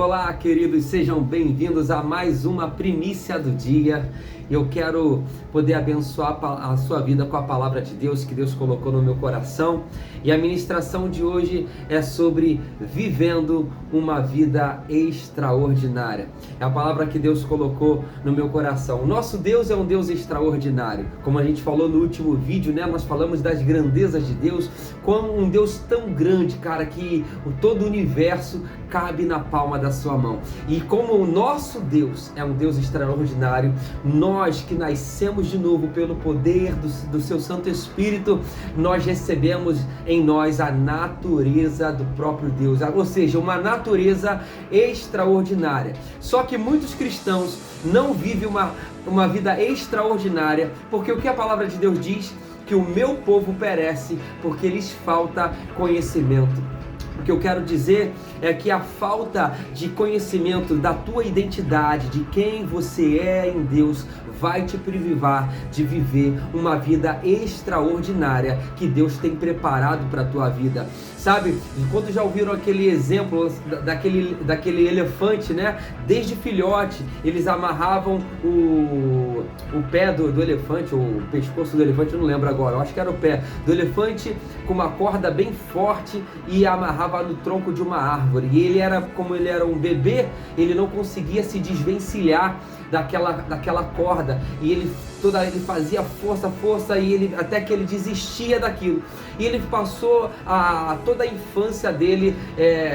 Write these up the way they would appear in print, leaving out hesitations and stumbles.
Olá, queridos, sejam bem-vindos a mais uma primícia do dia. Eu quero poder abençoar a sua vida com a palavra de Deus que Deus colocou no meu coração. E a ministração de hoje é sobre vivendo uma vida extraordinária. É a palavra que Deus colocou no meu coração. O nosso Deus é um Deus extraordinário. Como a gente falou no último vídeo, né? Nós falamos das grandezas de Deus, como um Deus tão grande, cara, que todo o universo cabe na palma da sua mão. E como o nosso Deus é um Deus extraordinário, nós que nascemos de novo pelo poder do seu Santo Espírito, nós recebemos em nós a natureza do próprio Deus, ou seja, uma natureza extraordinária. Só que muitos cristãos não vivem uma vida extraordinária, porque o que a palavra de Deus diz? Que o meu povo perece porque lhes falta conhecimento. O que eu quero dizer é que a falta de conhecimento da tua identidade, de quem você é em Deus, vai te privar de viver uma vida extraordinária que Deus tem preparado para a tua vida. Sabe, quando já ouviram aquele exemplo daquele elefante, né? Desde filhote, eles amarravam o pé do elefante, ou o pescoço do elefante, eu não lembro agora, eu acho que era o pé do elefante, com uma corda bem forte e amarrava no tronco de uma árvore. E como ele era um bebê, ele não conseguia se desvencilhar daquela corda, e ele fazia força e até que ele desistia daquilo, e ele passou toda a infância dele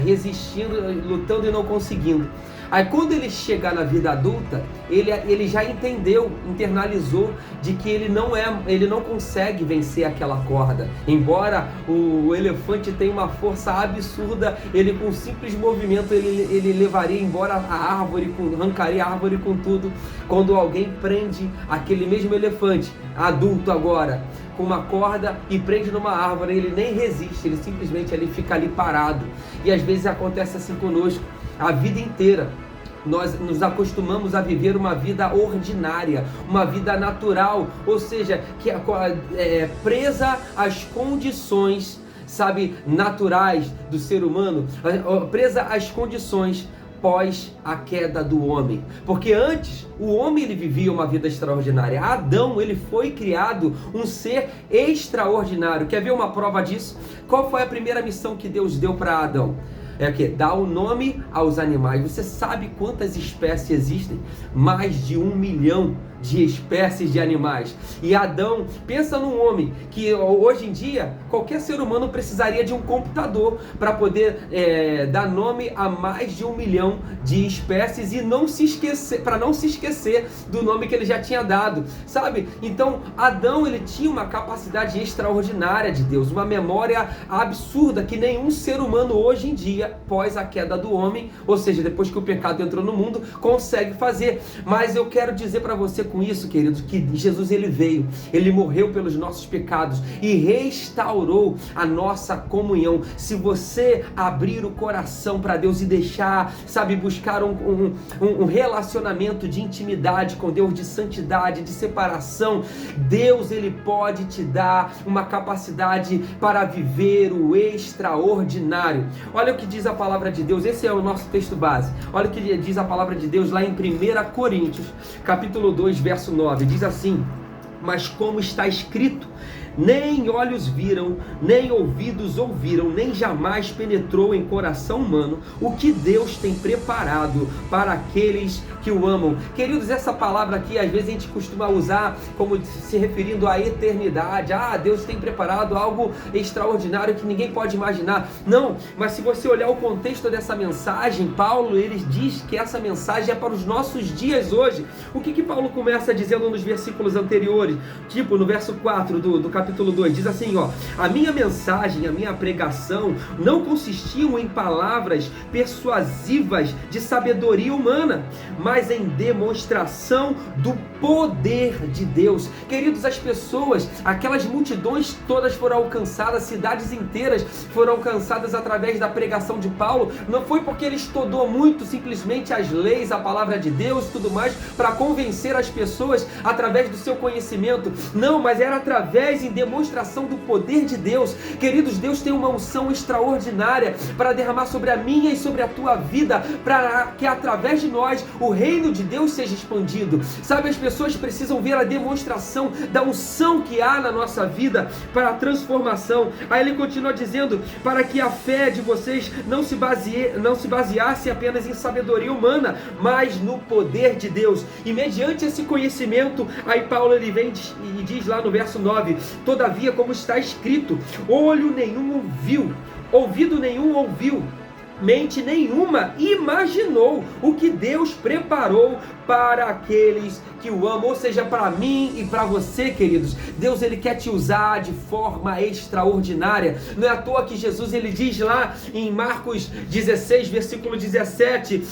resistindo, lutando e não conseguindo. Aí quando ele chegar na vida adulta, ele já entendeu, internalizou de que ele não consegue vencer aquela corda. Embora o elefante tenha uma força absurda, ele com um simples movimento ele levaria embora a árvore, arrancaria a árvore com tudo. Quando alguém prende aquele mesmo elefante, adulto agora, com uma corda e prende numa árvore, ele nem resiste, ele simplesmente fica ali parado. E às vezes acontece assim conosco. A vida inteira nós nos acostumamos a viver uma vida ordinária, uma vida natural, ou seja, que é presa às condições, sabe, naturais do ser humano, presa às condições pós a queda do homem. Porque antes, o homem ele vivia uma vida extraordinária. Adão, ele foi criado um ser extraordinário. Quer ver uma prova disso? Qual foi a primeira missão que Deus deu para Adão? É que dá o nome aos animais. Você sabe quantas espécies existem? Mais de 1 milhão de espécies de animais. E Adão, pensa num homem que hoje em dia qualquer ser humano precisaria de um computador para poder dar nome a mais de 1 milhão de espécies e para não se esquecer do nome que ele já tinha dado, sabe? Então Adão, ele tinha uma capacidade extraordinária de Deus, uma memória absurda que nenhum ser humano hoje em dia, após a queda do homem, ou seja, depois que o pecado entrou no mundo, consegue fazer. Mas eu quero dizer para você com isso, queridos, que Jesus ele veio, ele morreu pelos nossos pecados e restaurou a nossa comunhão. Se você abrir o coração para Deus e deixar, sabe, buscar um relacionamento de intimidade com Deus, de santidade, de separação, Deus ele pode te dar uma capacidade para viver o extraordinário. Olha o que diz a palavra de Deus, esse é o nosso texto base. Olha o que diz a palavra de Deus lá em 1 Coríntios, capítulo 2, verso 9, diz assim: mas como está escrito, nem olhos viram, nem ouvidos ouviram, nem jamais penetrou em coração humano o que Deus tem preparado para aqueles que o amam. Queridos, essa palavra aqui, às vezes a gente costuma usar como se referindo à eternidade. Deus tem preparado algo extraordinário que ninguém pode imaginar. Não, mas se você olhar o contexto dessa mensagem, Paulo, ele diz que essa mensagem é para os nossos dias hoje. O que Paulo começa dizendo nos versículos anteriores? Tipo, no verso 4 do capítulo 2, diz assim, a minha mensagem, a minha pregação não consistiam em palavras persuasivas de sabedoria humana, mas em demonstração do poder de Deus. Queridos, as pessoas, aquelas multidões todas foram alcançadas, cidades inteiras foram alcançadas através da pregação de Paulo. Não foi porque ele estudou muito simplesmente as leis, a palavra de Deus e tudo mais, para convencer as pessoas através do seu conhecimento. Não, mas era através, em demonstração do poder de Deus. Queridos, Deus tem uma unção extraordinária para derramar sobre a minha e sobre a tua vida, para que através de nós o reino de Deus seja expandido. Sabe, as pessoas precisam ver a demonstração da unção que há na nossa vida para a transformação. Aí ele continua dizendo, para que a fé de vocês não se baseasse apenas em sabedoria humana, mas no poder de Deus. E mediante esse conhecimento, aí Paulo ele vem e diz lá no verso 9, todavia, como está escrito, olho nenhum viu, ouvido nenhum ouviu, mente nenhuma imaginou o que Deus preparou para aqueles que o amam. Ou seja, para mim e para você, queridos, Deus ele quer te usar de forma extraordinária. Não é à toa que Jesus ele diz lá em Marcos 16, versículo 17,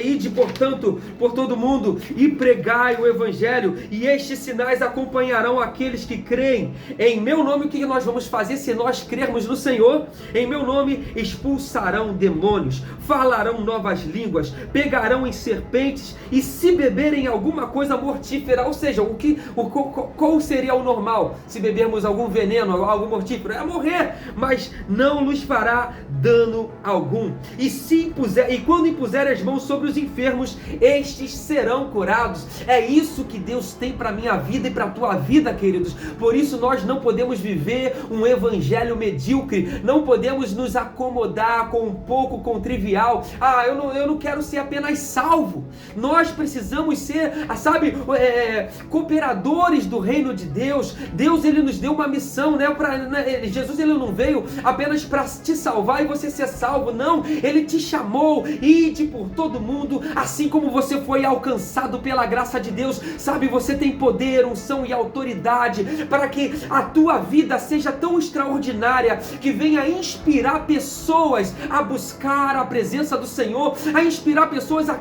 ide, portanto, por todo mundo e pregai o evangelho, e estes sinais acompanharão aqueles que creem. Em meu nome, o que nós vamos fazer se nós crermos no Senhor? Em meu nome expulsarão demônios, falarão novas línguas, pegarão em serpentes, e se beberem alguma coisa mortífera, ou seja, qual seria o normal? Se bebermos algum veneno, algo mortífero, é morrer, mas não nos fará dano algum. E quando impuser as mãos sobre os enfermos, estes serão curados. É isso que Deus tem para a minha vida e para a tua vida, queridos. Por isso nós não podemos viver um evangelho medíocre, não podemos nos acomodar com um pouco, com o trivial. Eu não quero ser apenas salvo. Nós precisamos ser, sabe, cooperadores do reino de Deus. Deus ele nos deu uma missão, né? Jesus ele não veio apenas para te salvar e você ser salvo, não. Ele te chamou, ide por todo mundo, assim como você foi alcançado pela graça de Deus. Sabe, você tem poder, unção e autoridade para que a tua vida seja tão extraordinária que venha inspirar pessoas a buscar a presença do Senhor, a inspirar pessoas a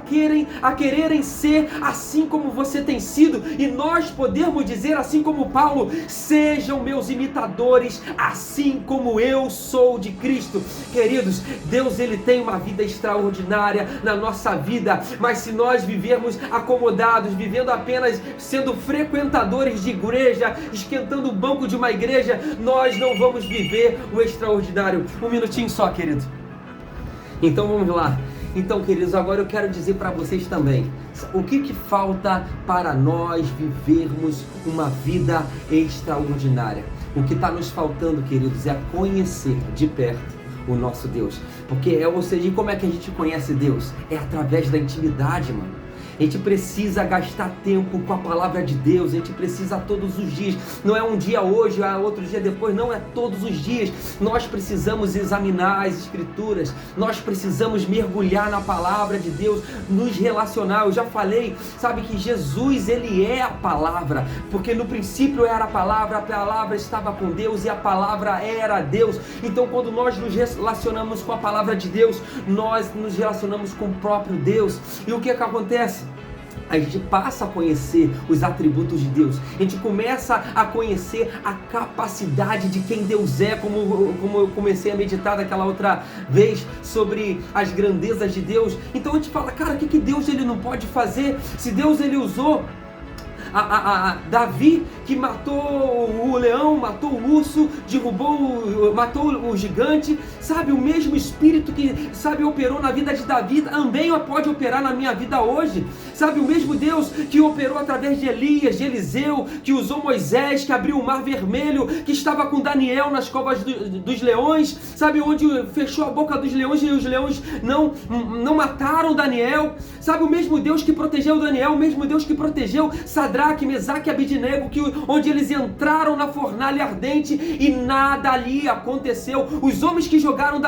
quererem ser assim como você tem sido, e nós podemos dizer assim como Paulo, sejam meus imitadores, assim como eu sou de Cristo. Queridos, Deus ele tem uma vida extraordinária na nossa vida, mas se nós vivermos acomodados, vivendo apenas sendo frequentadores de igreja, esquentando o banco de uma igreja, nós não vamos viver o extraordinário. Um minutinho só, querido. Então vamos lá. Então, queridos, agora eu quero dizer para vocês também, o que falta para nós vivermos uma vida extraordinária? O que está nos faltando, queridos, é conhecer de perto o nosso Deus. Ou seja, como é que a gente conhece Deus? É através da intimidade, mano. A gente precisa gastar tempo com a palavra de Deus, a gente precisa todos os dias, não é um dia hoje, outro dia depois, não, é todos os dias. Nós precisamos examinar as escrituras, nós precisamos mergulhar na palavra de Deus, nos relacionar. Eu já falei, sabe, que Jesus ele é a palavra, porque no princípio era a palavra estava com Deus e a palavra era Deus. Então quando nós nos relacionamos com a palavra de Deus, nós nos relacionamos com o próprio Deus. E o que acontece? A gente passa a conhecer os atributos de Deus, a gente começa a conhecer a capacidade de quem Deus é, como eu comecei a meditar daquela outra vez sobre as grandezas de Deus. Então a gente fala, cara, o que Deus ele não pode fazer? Se Deus ele usou Davi, que matou o leão, matou o urso, matou o gigante, sabe, o mesmo Espírito que, sabe, operou na vida de Davi, também pode operar na minha vida hoje, sabe, o mesmo Deus que operou através de Elias, de Eliseu, que usou Moisés, que abriu o mar vermelho, que estava com Daniel nas covas dos leões, sabe, onde fechou a boca dos leões e os leões não mataram Daniel, sabe, o mesmo Deus que protegeu Daniel, o mesmo Deus que protegeu Sadraque, Mesaque e Abednego, onde eles entraram na fornalha ardente e nada ali aconteceu. Os homens que jogaram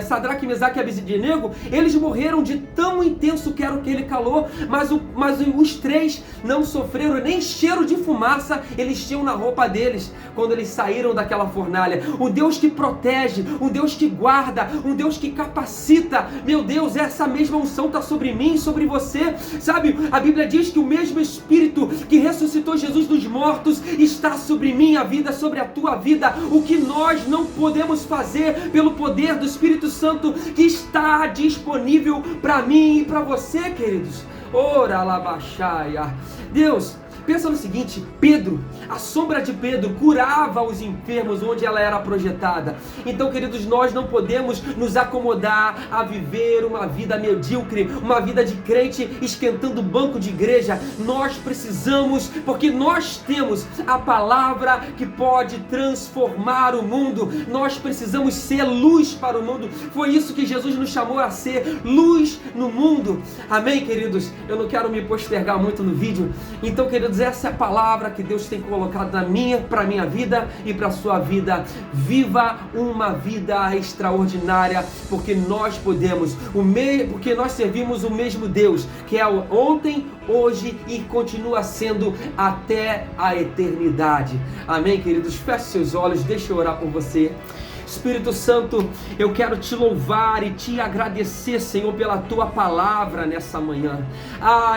Sadraque, Mesaque e Abednego, eles morreram de tão intenso que era aquele calor, mas os três não sofreram nem cheiro de fumaça eles tinham na roupa deles quando eles saíram daquela fornalha. Um Deus que protege, um Deus que guarda, um Deus que capacita. Meu Deus, essa mesma unção está sobre mim, sobre você, sabe? A Bíblia diz que o mesmo Espírito que ressuscitou Jesus dos mortos está sobre minha vida, sobre a tua vida. O que nós não podemos fazer pelo poder do Espírito Santo que está disponível para mim e para você, queridos. Ora labaxaia. Deus, pensa no seguinte: Pedro, a sombra de Pedro curava os enfermos onde ela era projetada. Então, queridos, nós não podemos nos acomodar a viver uma vida medíocre, uma vida de crente esquentando banco de igreja. Nós precisamos, porque nós temos a palavra que pode transformar o mundo. Nós precisamos ser luz para o mundo. Foi isso que Jesus nos chamou a ser, luz no mundo. Amém, queridos? Eu não quero me postergar muito no vídeo. Então, queridos, essa é a palavra que Deus tem colocado para a minha vida e para a sua vida. Viva uma vida extraordinária, porque nós podemos, porque nós servimos o mesmo Deus, que é o ontem, hoje e continua sendo até a eternidade. Amém, queridos? Feche seus olhos, deixa eu orar por você. Espírito Santo, eu quero te louvar e te agradecer, Senhor, pela tua palavra nessa manhã.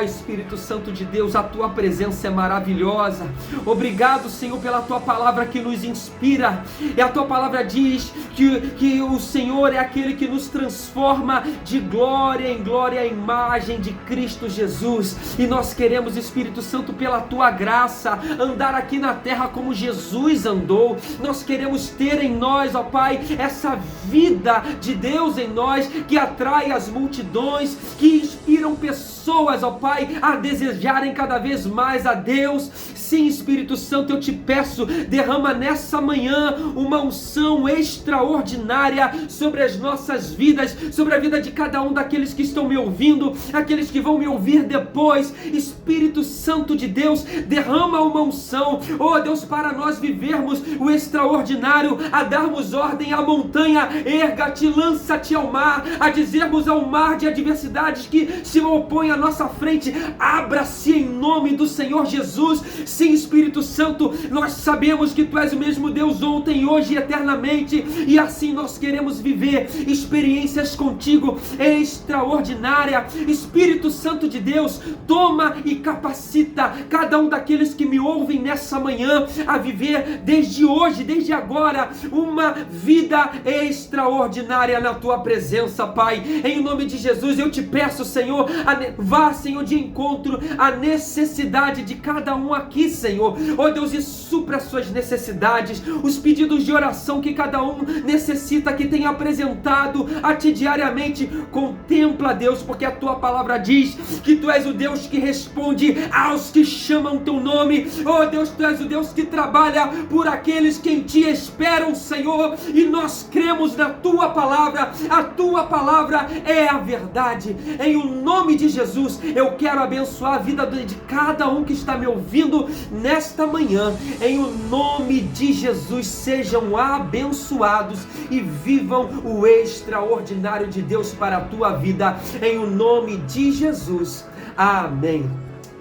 Espírito Santo de Deus, a tua presença é maravilhosa. Obrigado, Senhor, pela tua palavra que nos inspira. E a tua palavra diz que o Senhor é aquele que nos transforma de glória em glória à imagem de Cristo Jesus. E nós queremos, Espírito Santo, pela tua graça, andar aqui na terra como Jesus andou. Nós queremos ter em nós, ó Pai, essa vida de Deus em nós, que atrai as multidões, que inspiram pessoas, ó Pai, a desejarem cada vez mais a Deus. Sim, Espírito Santo, eu te peço, derrama nessa manhã uma unção extraordinária sobre as nossas vidas, sobre a vida de cada um daqueles que estão me ouvindo, aqueles que vão me ouvir depois. Espírito Santo de Deus, derrama uma unção, oh Deus, para nós vivermos o extraordinário, a darmos ordem à montanha, erga-te, lança-te ao mar, a dizermos ao mar de adversidades que se opõem à nossa frente, abra-se em nome do Senhor Jesus. Sim, Espírito Santo, nós sabemos que tu és o mesmo Deus ontem, hoje e eternamente, e assim nós queremos viver experiências contigo extraordinária. Espírito Santo de Deus, toma e capacita cada um daqueles que me ouvem nessa manhã a viver desde hoje, desde agora, uma vida extraordinária na tua presença, Pai. Em nome de Jesus eu te peço, Senhor, vá, Senhor, de encontro à necessidade de cada um aqui, Senhor. Oh Deus, e supra as suas necessidades, os pedidos de oração que cada um necessita, que tem apresentado a ti diariamente. Contempla, Deus, porque a tua palavra diz que tu és o Deus que responde aos que chamam teu nome. Oh Deus, tu és o Deus que trabalha por aqueles que em ti esperam, Senhor, e nós cremos na tua palavra. A tua palavra é a verdade. Em o nome de Jesus, eu quero abençoar a vida de cada um que está me ouvindo nesta manhã. Em o nome de Jesus, sejam abençoados e vivam o extraordinário de Deus para a tua vida. Em o nome de Jesus. Amém.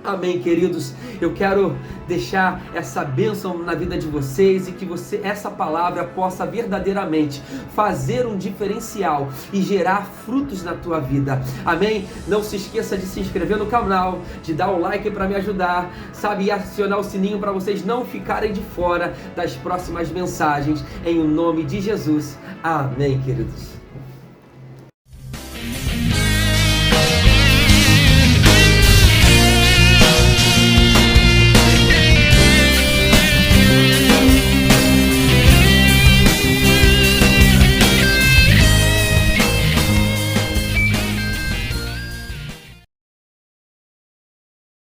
Amém, queridos. Eu quero deixar essa bênção na vida de vocês e que essa palavra possa verdadeiramente fazer um diferencial e gerar frutos na tua vida. Amém? Não se esqueça de se inscrever no canal, de dar o like para me ajudar, sabe? E acionar o sininho para vocês não ficarem de fora das próximas mensagens. Em o nome de Jesus. Amém, queridos.